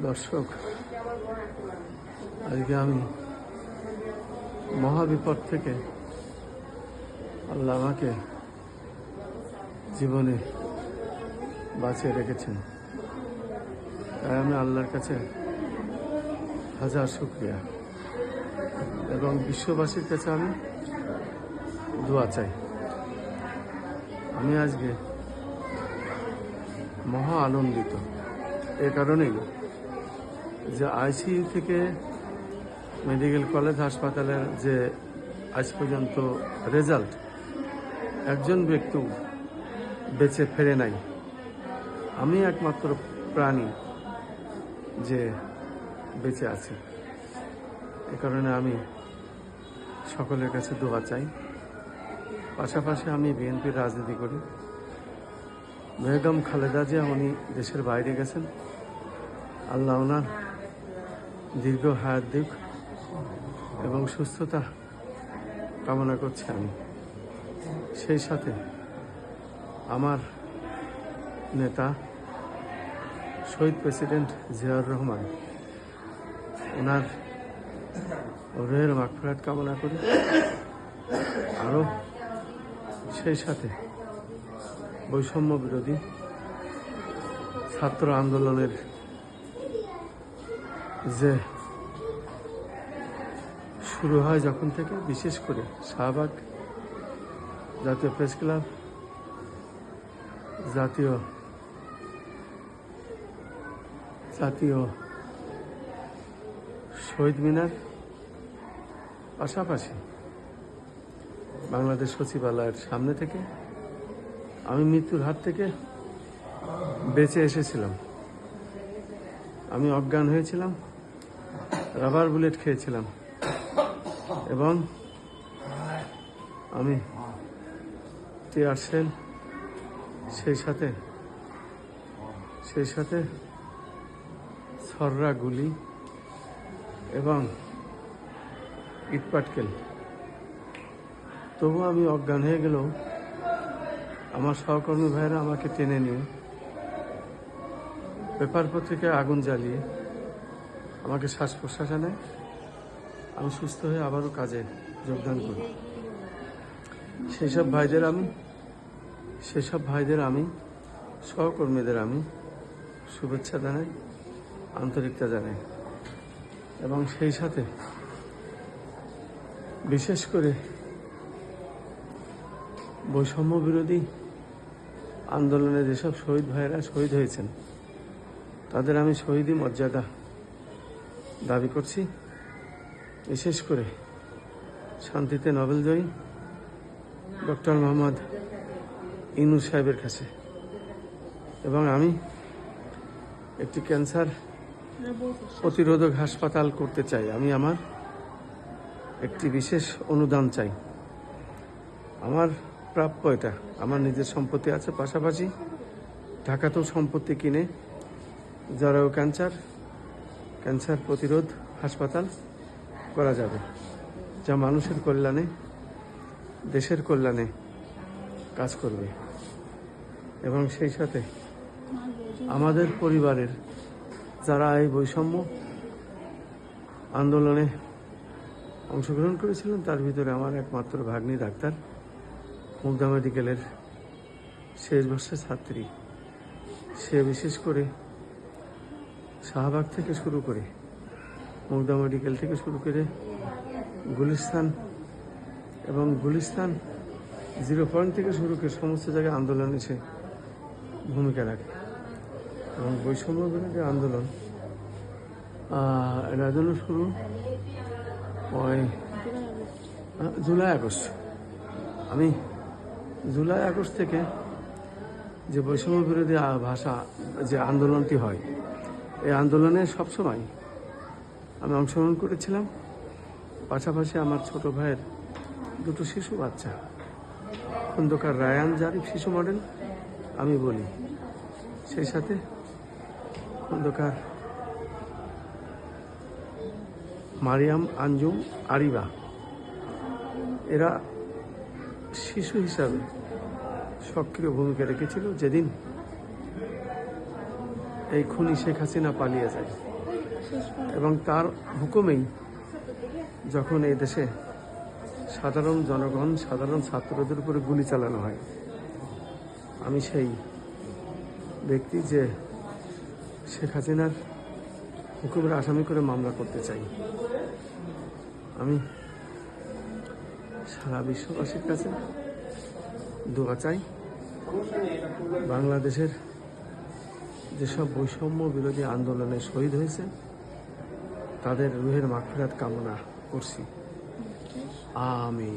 দর্শক, আজকে আমি মহাবিপদ থেকে আল্লাহ আমাকে জীবনে বাঁচিয়ে রেখেছেন। তাই আমি আল্লাহর কাছে হাজার শুকরিয়া এবং বিশ্ববাসীর কাছে আমি দোয়া চাই। আমি আজকে মহা আনন্দিত এ কারণেই যে আইসিইউ থেকে মেডিকেল কলেজ হাসপাতালের যে আজ পর্যন্ত রেজাল্ট, একজন ব্যক্তিও বেঁচে ফেরে নাই। আমি একমাত্র প্রাণী যে বেঁচে আছে। এ কারণে আমি সকলের কাছে দোয়া চাই। পাশাপাশি আমি বিএনপির রাজনীতি করি। বেগম খালেদা জিয়া উনি দেশের বাইরে গেছেন, আল্লাহ ওনার দীর্ঘ হায়াত দিক এবং সুস্থতা কামনা করছি আমি। সেই সাথে আমার নেতা শহীদ প্রেসিডেন্ট জিয়াউর রহমান, ওনার রুহের মাগফিরাত কামনা করি। আরও সেই সাথে বৈষম্য বিরোধী ছাত্র আন্দোলনের যে শুরু হয় যখন থেকে, বিশেষ করে শাহবাগ, জাতীয় প্রেস ক্লাব, জাতীয় শহীদ মিনার, পাশাপাশি বাংলাদেশ সচিবালয়ের সামনে থেকে আমি মৃত্যুর হাত থেকে বেঁচে এসেছিলাম। আমি অজ্ঞান হয়েছিলাম, রাবার বুলেট খেয়েছিলাম এবং আমি টিয়ার সেল, সেই সাথে ছররা গুলি এবং ইটপাটকেল। তবু আমি অজ্ঞান হয়ে গেলেও আমার সহকর্মী ভাইয়েরা আমাকে টেনে নিয়ে পেপার পত্রিকায় আগুন জ্বালিয়ে আমাকে শ্বাস প্রশ্বাস নেয়। আমি সুস্থ হয়ে আবারও কাজে যোগদান করি। সেসব ভাইদের আমি সহকর্মীদের আমি শুভেচ্ছা জানাই, আন্তরিকতা জানাই এবং সেই সাথে বিশেষ করে বৈষম্য বিরোধী আন্দোলনে যেসব শহীদ ভাইয়েরা শহীদ হয়েছেন, তাদের আমি শহীদি মর্যাদা দাবি করছি। বিশেষ করে শান্তিতে নোবেলজয়ী ডক্টর মোহাম্মদ ইউনূস সাহেবের কাছে। এবং আমি একটি ক্যান্সার প্রতিরোধক হাসপাতাল করতে চাই। আমি আমার একটি বিশেষ অনুদান চাই। আমার প্রাপ্য এটা। আমার নিজের সম্পত্তি আছে, পাশাপাশি ঢাকাতেও সম্পত্তি কিনে জরায়ু ক্যান্সার প্রতিরোধ হাসপাতাল করা যাবে, যা মানুষের কল্যাণে, দেশের কল্যাণে কাজ করবে। এবং সেই সাথে আমাদের পরিবারের যারা এই বৈষম্য আন্দোলনে অংশগ্রহণ করেছিলেন, তার ভিতরে আমার একমাত্র ভাগ্নি ডাক্তার, মুগদা মেডিকেলের শেষ বর্ষের ছাত্রী। সে বিশেষ করে শাহবাগ থেকে শুরু করে, মুগদা মেডিকেল থেকে শুরু করে গুলিস্তান এবং গুলিস্তান 0 পয়েন্ট থেকে শুরু করে সমস্ত জায়গায় আন্দোলনে সে ভূমিকা রাখে। এবং বৈষম্য বিরোধী আন্দোলন এর জন্য শুরু ওই জুলাই আগস্ট। আমি জুলাই আগস্ট থেকে যে বৈষম্য বিরোধী ভাষা যে আন্দোলনটি হয়, এই আন্দোলনে সবসময় আমি অংশগ্রহণ করেছিলাম। পাশাপাশি আমার ছোট ভাইয়ের 2টো শিশু বাচ্চা, খন্দকার রায়ান জারিফ শিশু মডেল আমি বলি, সেই সাথে খন্দকার মারিয়াম আঞ্জুম আরিবা, এরা শিশু হিসাবে সক্রিয় ভূমিকা রেখেছিল যেদিন এই খুনি শেখ হাসিনা পালিয়ে যায়। এবং তার হুকুমেই যখন এই দেশে সাধারণ জনগণ, সাধারণ ছাত্রদের উপরে গুলি চালানো হয়, আমি সেই ব্যক্তি যে শেখ হাসিনার হুকুমের আসামি করে মামলা করতে চাই। আমি সারা বিশ্ববাসীর কাছে দোয়া চাই, বাংলাদেশের যেসব বৈষম্য বিরোধী আন্দোলনে শহীদ হয়েছে তাদের রুহের মাগফিরাত কামনা করছি। আমিন।